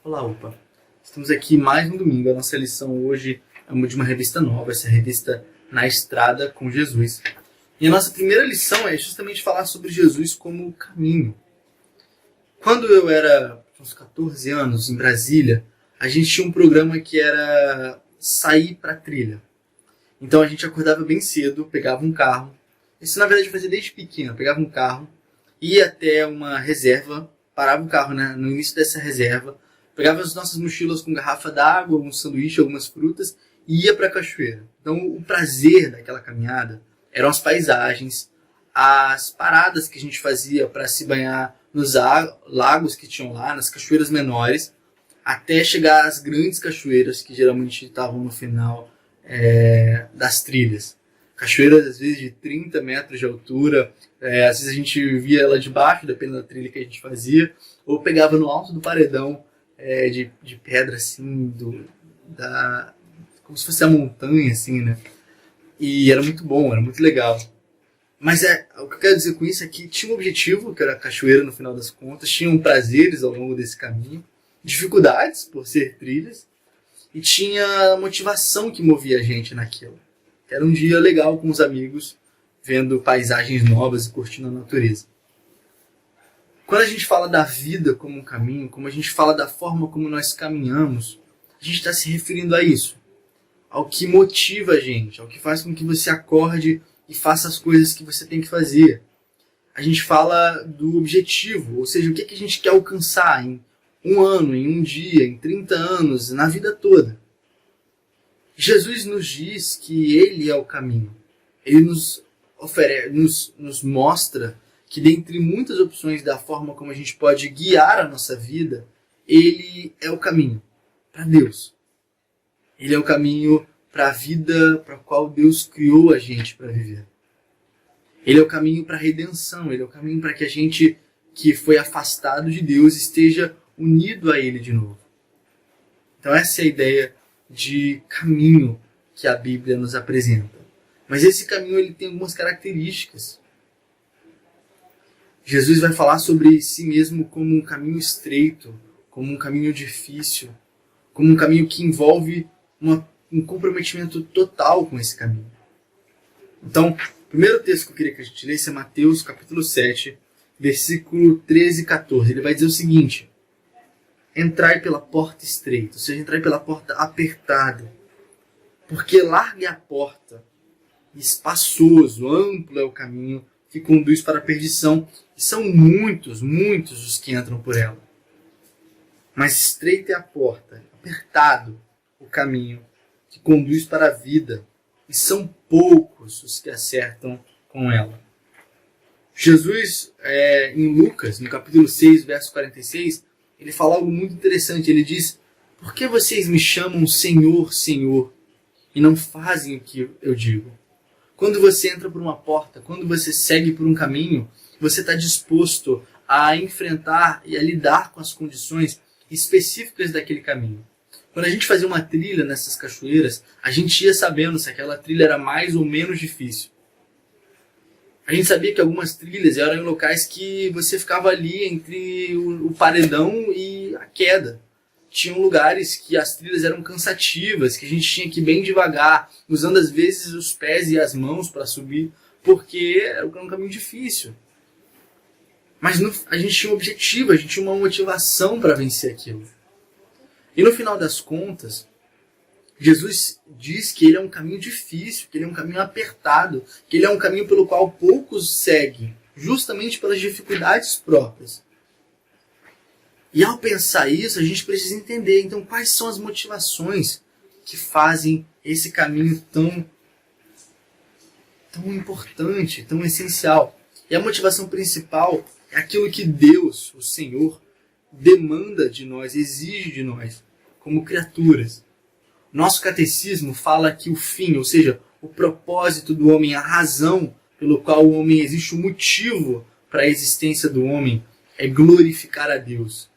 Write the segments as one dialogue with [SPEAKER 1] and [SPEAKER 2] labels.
[SPEAKER 1] Olá, opa! Estamos aqui mais um domingo. A nossa lição hoje é uma de uma revista nova, essa revista Na Estrada com Jesus. E a nossa primeira lição é justamente falar sobre Jesus como caminho. Quando eu era uns 14 anos, em Brasília, a gente tinha um programa que era sair para trilha. Então a gente acordava bem cedo, pegava um carro. Isso na verdade eu fazia desde pequeno. Pegava um carro, ia até uma reserva, parava o carro no início dessa reserva, pegava as nossas mochilas com garrafa d'água, um sanduíche, algumas frutas e ia para a cachoeira. Então o prazer daquela caminhada eram as paisagens, as paradas que a gente fazia para se banhar nos lagos que tinham lá, nas cachoeiras menores, até chegar às grandes cachoeiras que geralmente estavam no final das trilhas. Cachoeiras às vezes de 30 metros de altura, às vezes a gente via ela de baixo, dependendo da trilha que a gente fazia, ou pegava no alto do paredão de pedra, assim, como se fosse a montanha, assim, né? E era muito bom, era muito legal. Mas o que eu quero dizer com isso é que tinha um objetivo, que era a cachoeira no final das contas, tinham prazeres ao longo desse caminho, dificuldades por ser trilhas, e tinha a motivação que movia a gente naquilo. Era um dia legal com os amigos, vendo paisagens novas e curtindo a natureza. Quando a gente fala da vida como um caminho, como a gente fala da forma como nós caminhamos, a gente está se referindo a isso. Ao que motiva a gente, ao que faz com que você acorde e faça as coisas que você tem que fazer. A gente fala do objetivo, ou seja, o que a gente quer alcançar em um ano, em um dia, em 30 anos, na vida toda. Jesus nos diz que Ele é o caminho. Ele nos mostra que dentre muitas opções da forma como a gente pode guiar a nossa vida, Ele é o caminho para Deus. Ele é o caminho para a vida para a qual Deus criou a gente para viver. Ele é o caminho para a redenção. Ele é o caminho para que a gente que foi afastado de Deus esteja unido a Ele de novo. Então essa é a ideia de caminho que a Bíblia nos apresenta. Mas esse caminho ele tem algumas características. Jesus vai falar sobre si mesmo como um caminho estreito, como um caminho difícil, como um caminho que envolve um comprometimento total com esse caminho. Então, o primeiro texto que eu queria que a gente lesse é Mateus capítulo 7, versículo 13 e 14. Ele vai dizer o seguinte: entrai pela porta estreita, ou seja, entrai pela porta apertada, porque larga é a porta, espaçoso, amplo é o caminho que conduz para a perdição, e são muitos os que entram por ela. Mas estreita é a porta, apertado o caminho que conduz para a vida, e são poucos os que acertam com ela. Jesus, em Lucas, no capítulo 6, verso 46, ele fala algo muito interessante. Ele diz: por que vocês me chamam Senhor, Senhor, e não fazem o que eu digo? Quando você entra por uma porta, quando você segue por um caminho, você está disposto a enfrentar e a lidar com as condições específicas daquele caminho. Quando a gente fazia uma trilha nessas cachoeiras, a gente ia sabendo se aquela trilha era mais ou menos difícil. A gente sabia que algumas trilhas eram em locais que você ficava ali entre o paredão e a queda. Tinham lugares que as trilhas eram cansativas, que a gente tinha que ir bem devagar, usando às vezes os pés e as mãos para subir, porque era um caminho difícil. Mas a gente tinha um objetivo, a gente tinha uma motivação para vencer aquilo. E no final das contas, Jesus diz que ele é um caminho difícil, que ele é um caminho apertado, que ele é um caminho pelo qual poucos seguem, justamente pelas dificuldades próprias. E ao pensar isso, a gente precisa entender, então, quais são as motivações que fazem esse caminho tão importante, tão essencial. E a motivação principal é aquilo que Deus, o Senhor, demanda de nós, exige de nós, como criaturas. Nosso catecismo fala que o fim, ou seja, o propósito do homem, a razão pelo qual o homem existe, o motivo para a existência do homem, é glorificar a Deus.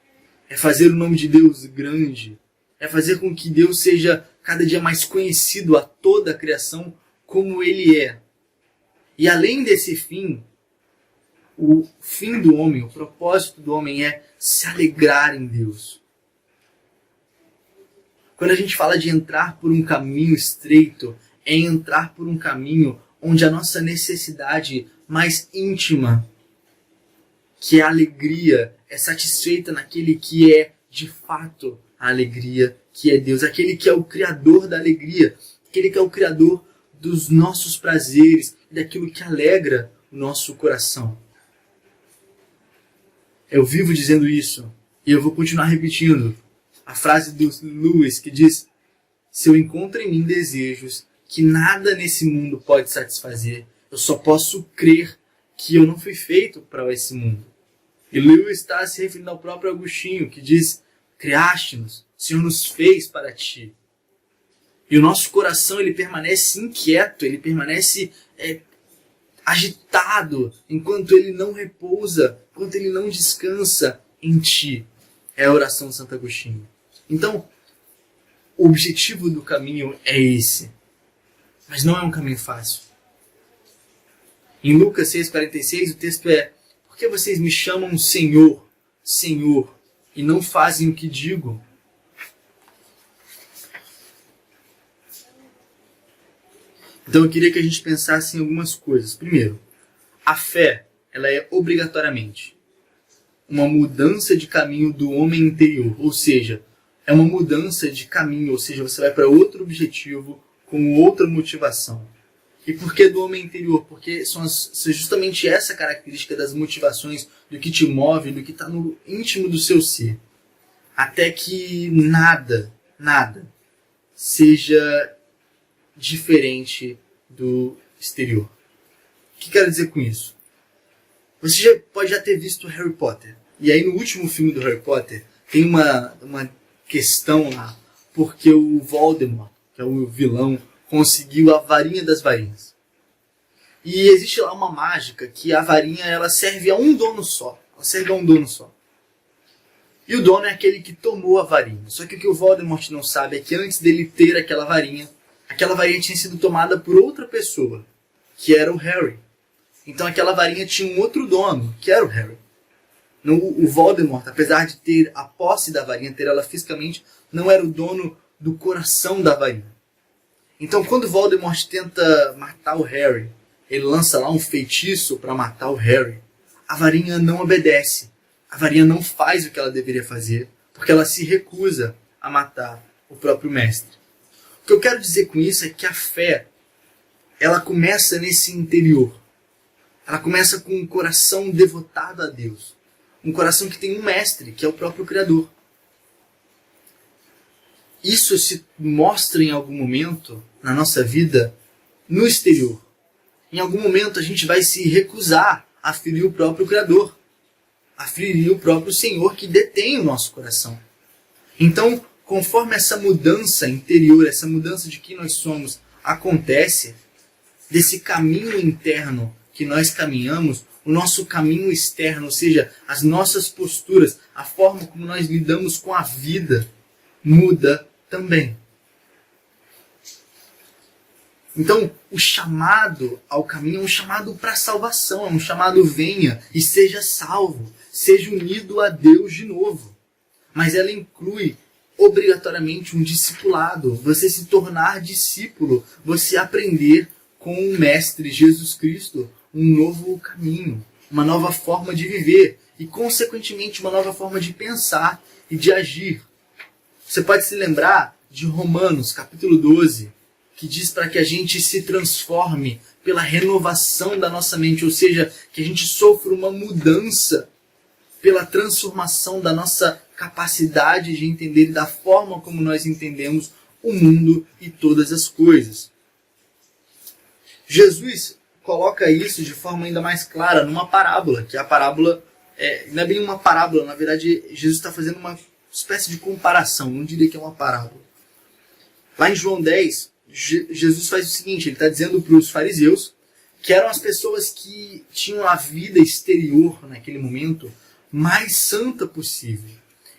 [SPEAKER 1] É fazer o nome de Deus grande. É fazer com que Deus seja cada dia mais conhecido a toda a criação como Ele é. E além desse fim, o fim do homem, o propósito do homem é se alegrar em Deus. Quando a gente fala de entrar por um caminho estreito, é entrar por um caminho onde a nossa necessidade mais íntima, que é a alegria, é satisfeita naquele que é de fato a alegria, que é Deus, aquele que é o criador da alegria, aquele que é o criador dos nossos prazeres, daquilo que alegra o nosso coração. Eu vivo dizendo isso e eu vou continuar repetindo a frase do Lewis que diz: se eu encontro em mim desejos que nada nesse mundo pode satisfazer, eu só posso crer que eu não fui feito para esse mundo. E Lewis está se referindo ao próprio Agostinho, que diz: criaste-nos, o Senhor nos fez para ti. E o nosso coração ele permanece inquieto, ele permanece agitado, enquanto ele não repousa, enquanto ele não descansa em ti. É a oração de Santo Agostinho. Então, o objetivo do caminho é esse. Mas não é um caminho fácil. Em Lucas 6,46, o texto é: por que vocês me chamam Senhor, Senhor, e não fazem o que digo? Então eu queria que a gente pensasse em algumas coisas. Primeiro, a fé, ela é obrigatoriamente uma mudança de caminho do homem interior. Ou seja, é uma mudança de caminho, ou seja, você vai para outro objetivo com outra motivação. E por que do homem interior? Porque são justamente essa característica das motivações, do que te move, do que está no íntimo do seu ser. Até que nada seja diferente do exterior. O que quero dizer com isso? Você pode já ter visto Harry Potter. E aí no último filme do Harry Potter tem uma questão lá, porque o Voldemort, que é o vilão, conseguiu a varinha das varinhas. E existe lá uma mágica que a varinha ela serve a um dono só. Ela serve a um dono só. E o dono é aquele que tomou a varinha. Só que o que o Voldemort não sabe é que antes dele ter aquela varinha tinha sido tomada por outra pessoa, que era o Harry. Então aquela varinha tinha um outro dono, que era o Harry. O Voldemort, apesar de ter a posse da varinha, ter ela fisicamente, não era o dono do coração da varinha. Então quando Voldemort tenta matar o Harry, ele lança lá um feitiço para matar o Harry, a varinha não obedece. A varinha não faz o que ela deveria fazer, porque ela se recusa a matar o próprio mestre. O que eu quero dizer com isso é que a fé, ela começa nesse interior. Ela começa com um coração devotado a Deus. Um coração que tem um mestre, que é o próprio Criador. Isso se mostra em algum momento na nossa vida no exterior. Em algum momento a gente vai se recusar a ferir o próprio Criador, a ferir o próprio Senhor que detém o nosso coração. Então, conforme essa mudança interior, essa mudança de quem nós somos acontece, desse caminho interno que nós caminhamos, o nosso caminho externo, ou seja, as nossas posturas, a forma como nós lidamos com a vida, muda também. Então, o chamado ao caminho é um chamado para a salvação, é um chamado venha e seja salvo, seja unido a Deus de novo. Mas ela inclui obrigatoriamente um discipulado, você se tornar discípulo, você aprender com o Mestre Jesus Cristo um novo caminho, uma nova forma de viver e, consequentemente, uma nova forma de pensar e de agir. Você pode se lembrar de Romanos, capítulo 12, que diz para que a gente se transforme pela renovação da nossa mente, ou seja, que a gente sofra uma mudança pela transformação da nossa capacidade de entender e da forma como nós entendemos o mundo e todas as coisas. Jesus coloca isso de forma ainda mais clara numa parábola, que a parábola não é bem uma parábola, na verdade Jesus está fazendo uma espécie de comparação, não diria que é uma parábola. Lá em João 10, Jesus faz o seguinte, ele está dizendo para os fariseus, que eram as pessoas que tinham a vida exterior naquele momento mais santa possível.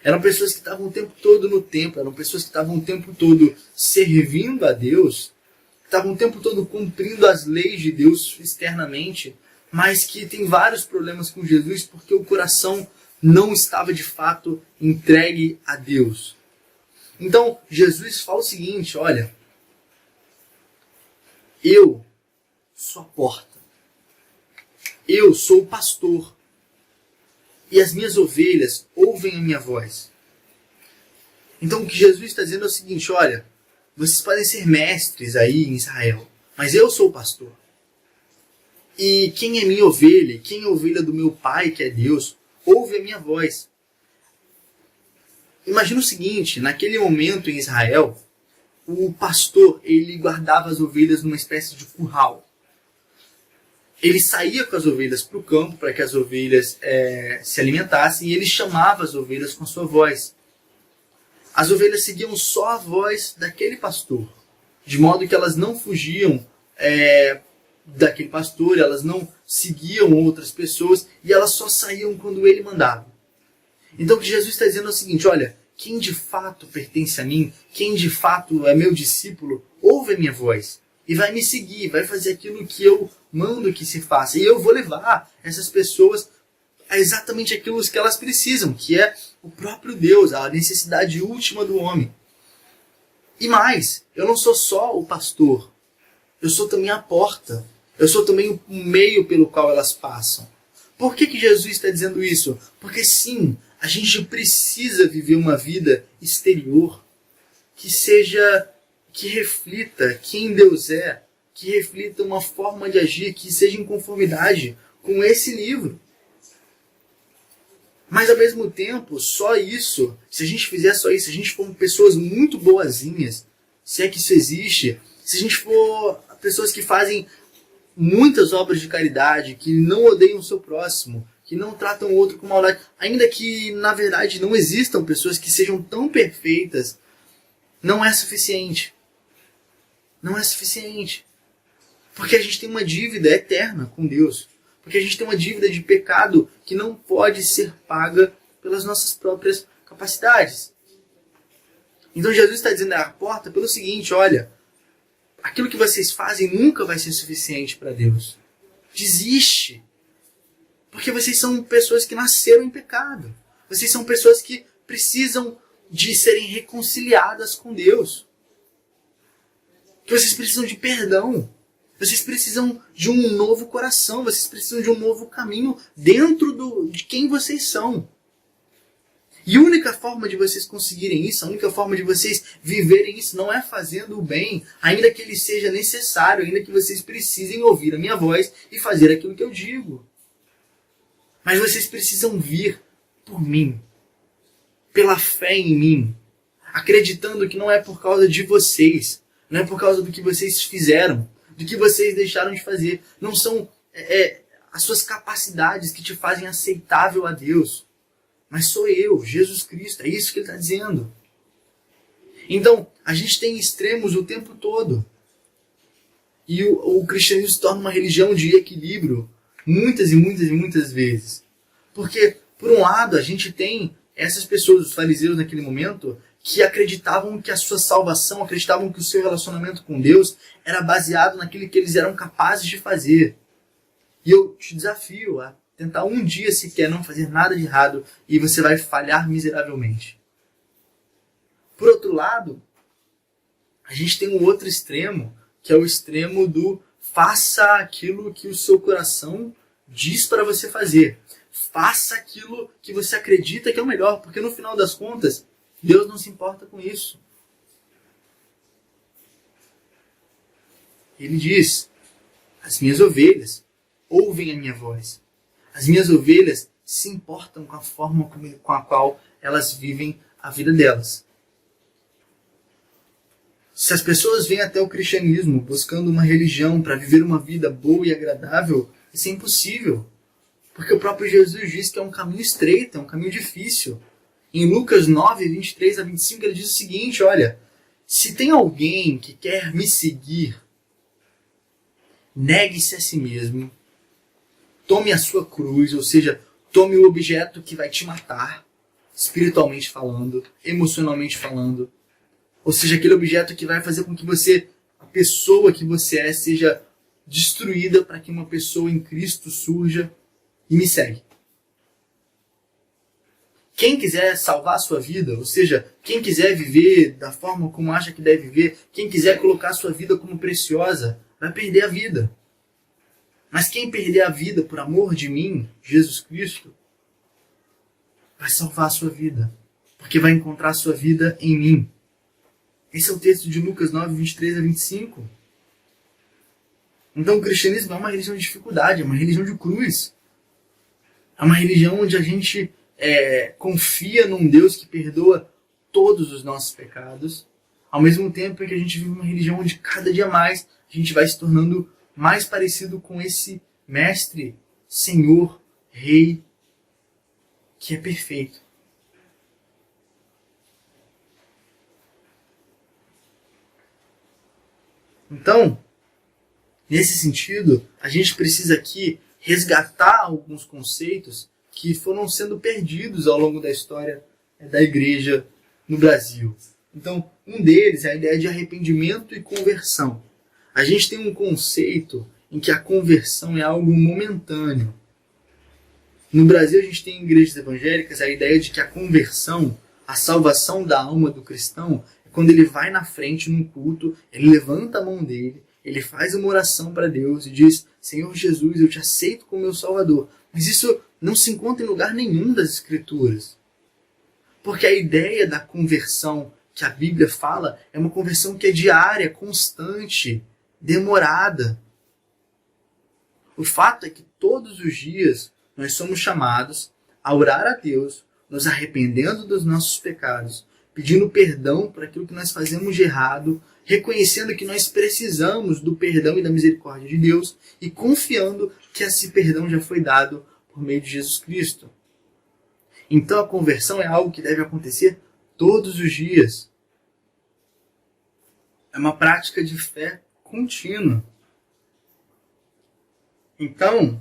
[SPEAKER 1] Eram pessoas que estavam o tempo todo no templo, eram pessoas que estavam o tempo todo servindo a Deus, que estavam o tempo todo cumprindo as leis de Deus externamente, mas que tem vários problemas com Jesus porque o coração não estava de fato entregue a Deus. Então, Jesus fala o seguinte, olha, eu sou a porta, eu sou o pastor, e as minhas ovelhas ouvem a minha voz. Então, o que Jesus está dizendo é o seguinte, olha, vocês podem ser mestres aí em Israel, mas eu sou o pastor. E quem é minha ovelha, quem é a ovelha do meu Pai, que é Deus, ouve a minha voz. Imagina o seguinte, naquele momento em Israel, o pastor ele guardava as ovelhas numa espécie de curral. Ele saía com as ovelhas para o campo para que as ovelhas se alimentassem e ele chamava as ovelhas com a sua voz. As ovelhas seguiam só a voz daquele pastor, de modo que elas não fugiam daquele pastor, elas não seguiam outras pessoas e elas só saíam quando ele mandava. Então o que Jesus está dizendo é o seguinte, olha, quem de fato pertence a mim, quem de fato é meu discípulo, ouve a minha voz e vai me seguir, vai fazer aquilo que eu mando que se faça. E eu vou levar essas pessoas a exatamente aquilo que elas precisam, que é o próprio Deus, a necessidade última do homem. E mais, eu não sou só o pastor, eu sou também a porta, eu sou também o meio pelo qual elas passam. Por que Jesus está dizendo isso? Porque sim, a gente precisa viver uma vida exterior que reflita quem Deus é, que reflita uma forma de agir que seja em conformidade com esse livro. Mas ao mesmo tempo, só isso, se a gente fizer só isso, se a gente for pessoas muito boazinhas, se é que isso existe, se a gente for pessoas que fazem muitas obras de caridade, que não odeiam o seu próximo, que não tratam o outro com maldade, ainda que na verdade não existam pessoas que sejam tão perfeitas, não é suficiente. Não é suficiente. Porque a gente tem uma dívida eterna com Deus. Porque a gente tem uma dívida de pecado que não pode ser paga pelas nossas próprias capacidades. Então Jesus está dizendo à porta pelo seguinte, olha, aquilo que vocês fazem nunca vai ser suficiente para Deus. Desiste. Porque vocês são pessoas que nasceram em pecado. Vocês são pessoas que precisam de serem reconciliadas com Deus. Que vocês precisam de perdão. Vocês precisam de um novo coração. Vocês precisam de um novo caminho dentro de quem vocês são. E a única forma de vocês conseguirem isso, a única forma de vocês viverem isso não é fazendo o bem, ainda que ele seja necessário, ainda que vocês precisem ouvir a minha voz e fazer aquilo que eu digo. Mas vocês precisam vir por mim, pela fé em mim, acreditando que não é por causa de vocês, não é por causa do que vocês fizeram, do que vocês deixaram de fazer. Não são as suas capacidades que te fazem aceitável a Deus. Mas sou eu, Jesus Cristo, é isso que ele está dizendo. Então, a gente tem extremos o tempo todo. E o cristianismo se torna uma religião de equilíbrio muitas e muitas e muitas vezes. Porque, por um lado, a gente tem essas pessoas, os fariseus naquele momento, que acreditavam que a sua salvação, acreditavam que o seu relacionamento com Deus era baseado naquilo que eles eram capazes de fazer. E eu te desafio a tentar um dia sequer não fazer nada de errado e você vai falhar miseravelmente. Por outro lado, a gente tem um outro extremo, que é o extremo do faça aquilo que o seu coração diz para você fazer. Faça aquilo que você acredita que é o melhor, porque no final das contas, Deus não se importa com isso. Ele diz, as minhas ovelhas ouvem a minha voz. As minhas ovelhas se importam com a forma com a qual elas vivem a vida delas. Se as pessoas vêm até o cristianismo buscando uma religião para viver uma vida boa e agradável, isso é impossível. Porque o próprio Jesus diz que é um caminho estreito, é um caminho difícil. Em Lucas 9, 23 a 25, ele diz o seguinte, olha, se tem alguém que quer me seguir, negue-se a si mesmo, tome a sua cruz, ou seja, tome o objeto que vai te matar, espiritualmente falando, emocionalmente falando. Ou seja, aquele objeto que vai fazer com que você, a pessoa que você é, seja destruída para que uma pessoa em Cristo surja e me segue. Quem quiser salvar a sua vida, ou seja, quem quiser viver da forma como acha que deve viver, quem quiser colocar a sua vida como preciosa, vai perder a vida. Mas quem perder a vida por amor de mim, Jesus Cristo, vai salvar a sua vida, porque vai encontrar a sua vida em mim. Esse é o texto de Lucas 9, 23 a 25. Então o cristianismo é uma religião de dificuldade, é uma religião de cruz. É uma religião onde a gente confia num Deus que perdoa todos os nossos pecados, ao mesmo tempo que a gente vive uma religião onde cada dia mais a gente vai se tornando mais parecido com esse mestre, Senhor, Rei, que é perfeito. Então, nesse sentido, a gente precisa aqui resgatar alguns conceitos que foram sendo perdidos ao longo da história da igreja no Brasil. Então, um deles é a ideia de arrependimento e conversão. A gente tem um conceito em que a conversão é algo momentâneo. No Brasil, a gente tem em igrejas evangélicas a ideia de que a conversão, a salvação da alma do cristão, é quando ele vai na frente num culto, ele levanta a mão dele, ele faz uma oração para Deus e diz: Senhor Jesus, eu te aceito como meu Salvador. Mas isso não se encontra em lugar nenhum das Escrituras. Porque a ideia da conversão que a Bíblia fala é uma conversão que é diária, constante, demorada. O fato é que todos os dias nós somos chamados a orar a Deus, nos arrependendo dos nossos pecados, pedindo perdão por aquilo que nós fazemos de errado, reconhecendo que nós precisamos do perdão e da misericórdia de Deus e confiando que esse perdão já foi dado por meio de Jesus Cristo. Então a conversão é algo que deve acontecer todos os dias. É uma prática de fé contínua. Então,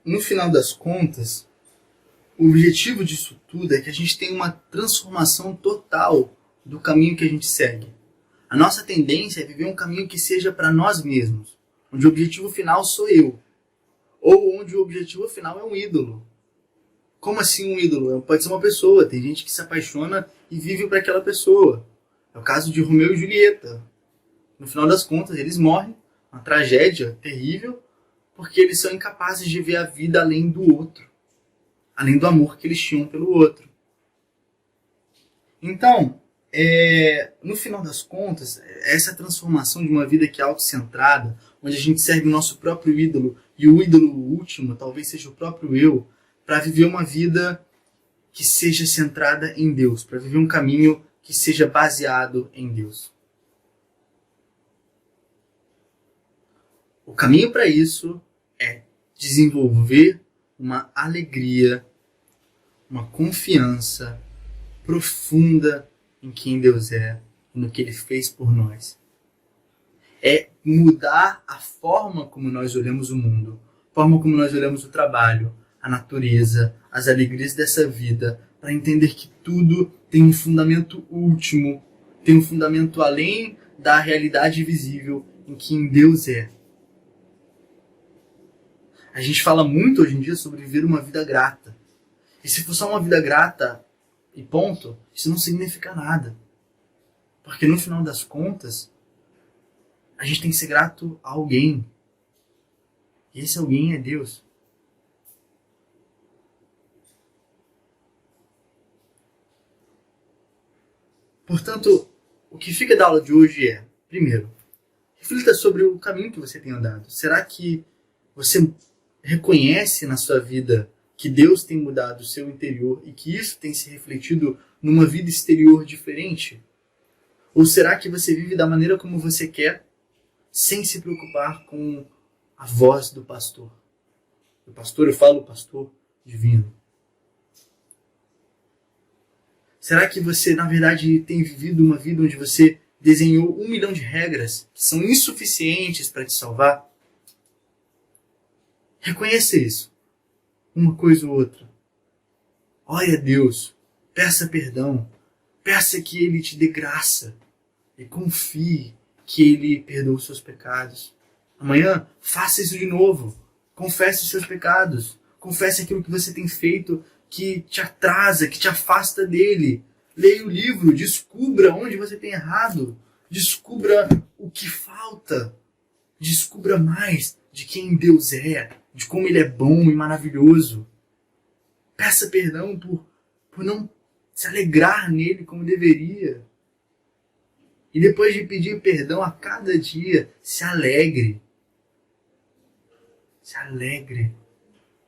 [SPEAKER 1] no final das contas, o objetivo disso tudo é que a gente tenha uma transformação total do caminho que a gente segue. A nossa tendência é viver um caminho que seja para nós mesmos, onde o objetivo final sou eu, ou onde o objetivo final é um ídolo. Como assim um ídolo? Pode ser uma pessoa, tem gente que se apaixona e vive para aquela pessoa. É o caso de Romeu e Julieta. No final das contas, eles morrem, uma tragédia terrível, porque eles são incapazes de ver a vida além do outro, além do amor que eles tinham pelo outro. Então, no final das contas, essa transformação de uma vida que é autocentrada, onde a gente serve o nosso próprio ídolo, e o ídolo último talvez seja o próprio eu, para viver uma vida que seja centrada em Deus, para viver um caminho que seja baseado em Deus. O caminho para isso é desenvolver uma alegria, uma confiança profunda em quem Deus é e no que Ele fez por nós. É mudar a forma como nós olhamos o mundo, a forma como nós olhamos o trabalho, a natureza, as alegrias dessa vida, para entender que tudo tem um fundamento último, tem um fundamento além da realidade visível em quem Deus é. A gente fala muito hoje em dia sobre viver uma vida grata. E se for só uma vida grata e ponto, isso não significa nada. Porque no final das contas, a gente tem que ser grato a alguém. E esse alguém é Deus. Portanto, o que fica da aula de hoje é, primeiro, reflita sobre o caminho que você tem andado. Será que você reconhece na sua vida que Deus tem mudado o seu interior e que isso tem se refletido numa vida exterior diferente? Ou será que você vive da maneira como você quer, sem se preocupar com a voz do pastor? O pastor, eu falo o pastor divino. Será que você, na verdade, tem vivido uma vida onde você desenhou 1 milhão de regras que são insuficientes para te salvar? Reconheça isso. Uma coisa ou outra. Ore a Deus. Peça perdão. Peça que Ele te dê graça. E confie que Ele perdoa os seus pecados. Amanhã, faça isso de novo. Confesse os seus pecados. Confesse aquilo que você tem feito que te atrasa, que te afasta dele. Leia o livro, descubra onde você tem errado, descubra o que falta, descubra mais de quem Deus é, de como Ele é bom e maravilhoso. Peça perdão por não se alegrar nele como deveria. E depois de pedir perdão a cada dia, se alegre. Se alegre,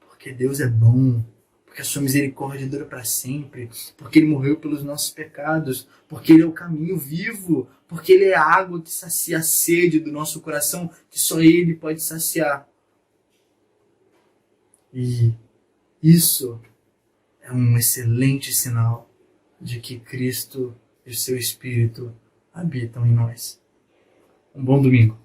[SPEAKER 1] porque Deus é bom, porque a sua misericórdia dura para sempre, porque Ele morreu pelos nossos pecados, porque Ele é o caminho vivo, porque Ele é a água que sacia a sede do nosso coração, que só Ele pode saciar. E isso é um excelente sinal de que Cristo e o seu Espírito habitam em nós. Um bom domingo.